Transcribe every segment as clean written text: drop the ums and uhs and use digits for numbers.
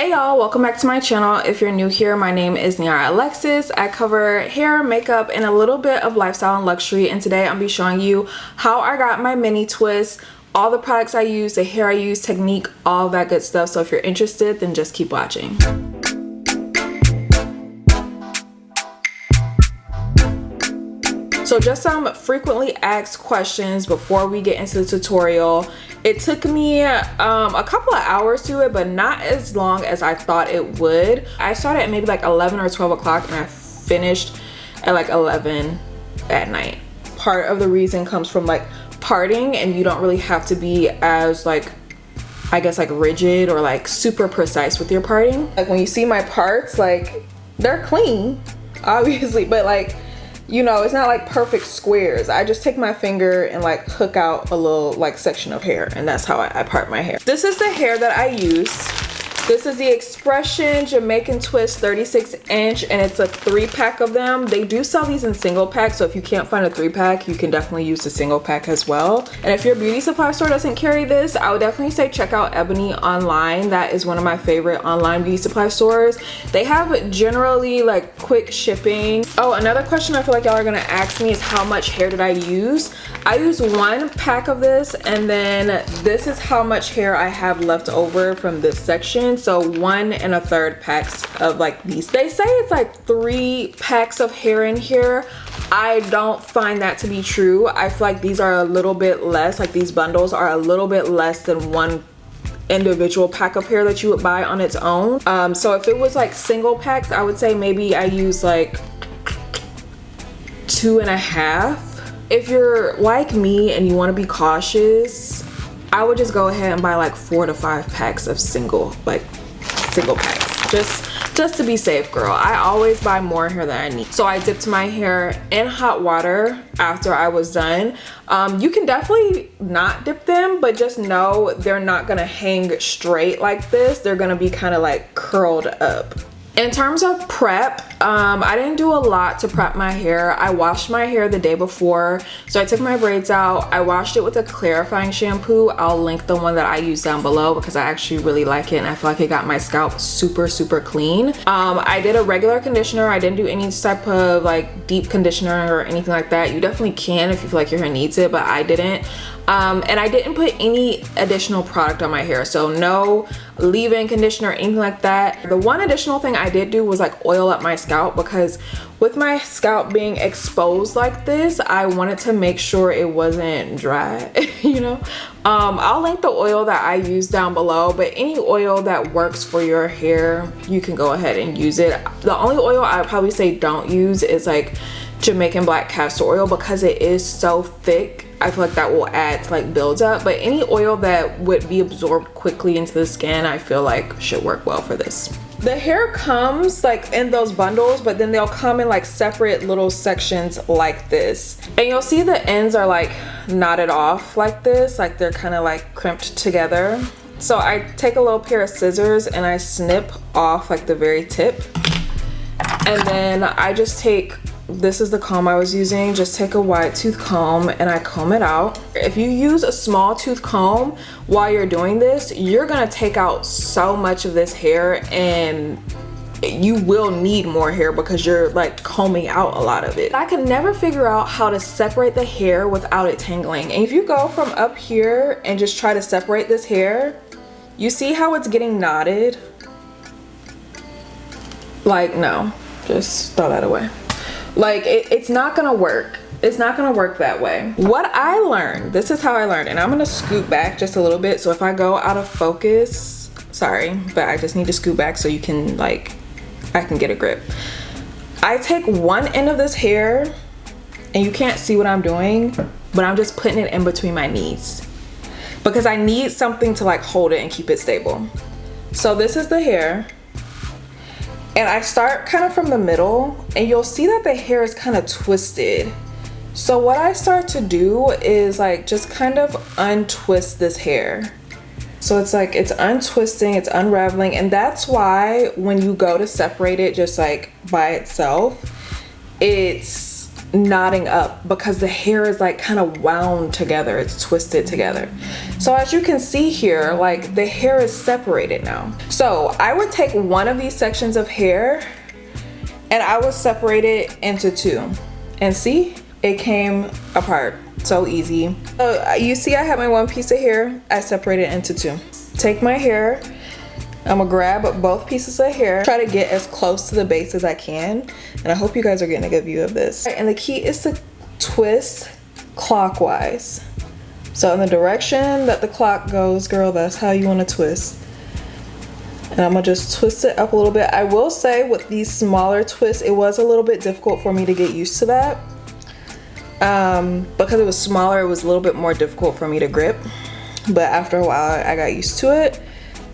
Hey y'all, welcome back to my channel. If you're new here, my name is Niara Alexis. I cover hair, makeup, and a little bit of lifestyle and luxury, and today I'm gonna be showing you how I got my mini twist, all the products I use, the hair I use, technique, all that good stuff. So if you're interested, then just keep watching. So just some frequently asked questions before we get into the tutorial. It took me a couple of hours to it, but not as long as I thought it would. I started at maybe like 11 or 12 o'clock and I finished at like 11 at night. Part of the reason comes from like parting, and you don't really have to be as like, I guess, like rigid or like super precise with your parting. Like when you see my parts, like they're clean, obviously, but like, you know, it's not like perfect squares. I just take my finger and like hook out a little like section of hair, and that's how I part my hair. This is the hair that I use. This is the Expression Jamaican Twist 36-inch, and it's a 3-pack of them. They do sell these in single packs, so if you can't find a 3-pack, you can definitely use the single pack as well. And if your beauty supply store doesn't carry this, I would definitely say check out Ebony online. That is one of my favorite online beauty supply stores. They have generally like quick shipping. Oh, another question I feel like y'all are gonna ask me is how much hair did I use? I used 1 pack of this, and then this is how much hair I have left over from this section. So 1 1/3 packs of like these. They say it's like 3 packs of hair in here. I don't find that to be true. I feel like these are a little bit less, like these bundles are a little bit less than 1 individual pack of hair that you would buy on its own. So if it was like single packs, I would say maybe I use like 2.5. If you're like me and you want to be cautious, I would just go ahead and buy like 4 to 5 packs of single packs, just to be safe, girl. I always buy more hair than I need. So I dipped my hair in hot water after I was done. You can definitely not dip them, but just know they're not gonna hang straight like this. They're gonna be kind of like curled up. In terms of prep, I didn't do a lot to prep my hair. I washed my hair the day before. So I took my braids out. I washed it with a clarifying shampoo. I'll link the one that I use down below because I actually really like it, and I feel like it got my scalp super clean. I did a regular conditioner. I didn't do any type of like deep conditioner or anything like that. You definitely can if you feel like your hair needs it, but I didn't. And I didn't put any additional product on my hair, so no leave-in conditioner or anything like that. The one additional thing I did do was like oil up my scalp, because with my scalp being exposed like this, I wanted to make sure it wasn't dry, you know. I'll link the oil that I use down below, but any oil that works for your hair, you can go ahead and use it. The only oil I would probably say don't use is like Jamaican black castor oil, because it is so thick. I feel like that will add to like build up, but any oil that would be absorbed quickly into the skin, I feel like should work well for this. The hair comes like in those bundles, but then they'll come in like separate little sections like this. And you'll see the ends are like knotted off like this, like they're kind of like crimped together. So I take a little pair of scissors and I snip off like the very tip. And then I just take, this is the comb I was using, just take a wide tooth comb and I comb it out. If you use a small tooth comb while you're doing this, you're gonna take out so much of this hair, and you will need more hair because you're like combing out a lot of it. I could never figure out how to separate the hair without it tangling. And if you go from up here and just try to separate this hair, you see how it's getting knotted? Like, no, just throw that away. Like it's not gonna work. It's not gonna work that way. What I learned, this is how I learned, and I'm gonna scoot back just a little bit, so if I go out of focus, sorry, but I just need to scoot back so you can like, I can get a grip. I take one end of this hair, and you can't see what I'm doing, but I'm just putting it in between my knees because I need something to like hold it and keep it stable. So this is the hair. And I start kind of from the middle, and you'll see that the hair is kind of twisted. So what I start to do is like just kind of untwist this hair. So it's like it's untwisting, it's unraveling, and that's why when you go to separate it just like by itself, it's knotting up because the hair is like kind of wound together, it's twisted together. So as you can see here, like the hair is separated now. So I would take one of these sections of hair and I would separate it into two, and see, it came apart so easy. So you see I have my one piece of hair, I separated it into two. Take my hair, I'm gonna grab both pieces of hair, try to get as close to the base as I can, and I hope you guys are getting a good view of this. And the key is to twist clockwise. So in the direction that the clock goes, girl, that's how you want to twist. And I'm gonna just twist it up a little bit. I will say with these smaller twists, it was a little bit difficult for me to get used to that. Because it was smaller, it was a little bit more difficult for me to grip. But after a while, I got used to it.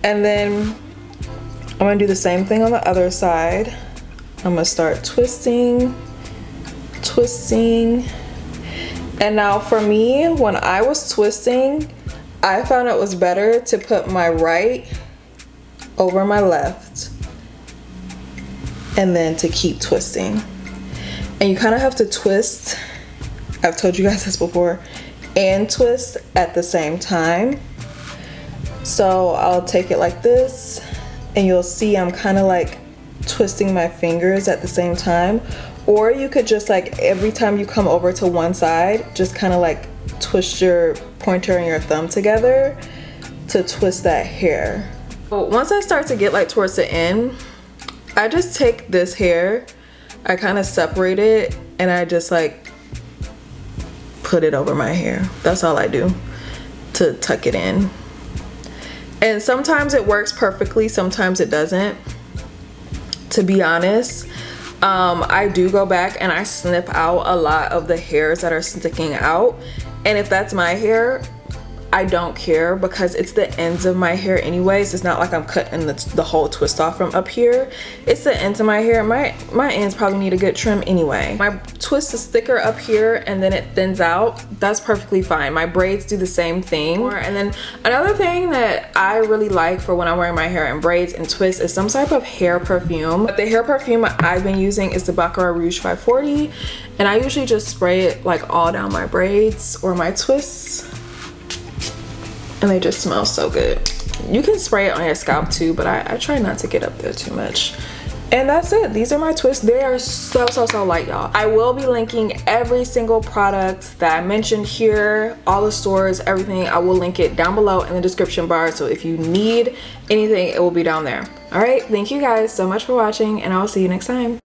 And then I'm gonna do the same thing on the other side. I'm gonna start twisting. And now for me, when I was twisting, I found it was better to put my right over my left and then to keep twisting. And you kind of have to twist, I've told you guys this before, and twist at the same time. So I'll take it like this, and you'll see I'm kind of like twisting my fingers at the same time. Or you could just like, every time you come over to one side, just kind of like twist your pointer and your thumb together to twist that hair. But once I start to get like towards the end, I just take this hair, I kind of separate it, and I just like put it over my hair. That's all I do to tuck it in. And sometimes it works perfectly, sometimes it doesn't. To be honest, I do go back and I snip out a lot of the hairs that are sticking out. And if that's my hair, I don't care because it's the ends of my hair anyways. It's not like I'm cutting the whole twist off from up here. It's the ends of my hair. My ends probably need a good trim anyway. My twist is thicker up here and then it thins out. That's perfectly fine. My braids do the same thing. And then another thing that I really like for when I'm wearing my hair in braids and twists is some type of hair perfume. But the hair perfume I've been using is the Baccarat Rouge 540. And I usually just spray it like all down my braids or my twists. And they just smell so good. You can spray it on your scalp too, but I try not to get up there too much. And that's it. These are my twists. They are so light, y'all. I will be linking every single product that I mentioned here, all the stores, everything. I will link it down below in the description bar. So if you need anything, it will be down there. All right, thank you guys so much for watching, and I will see you next time.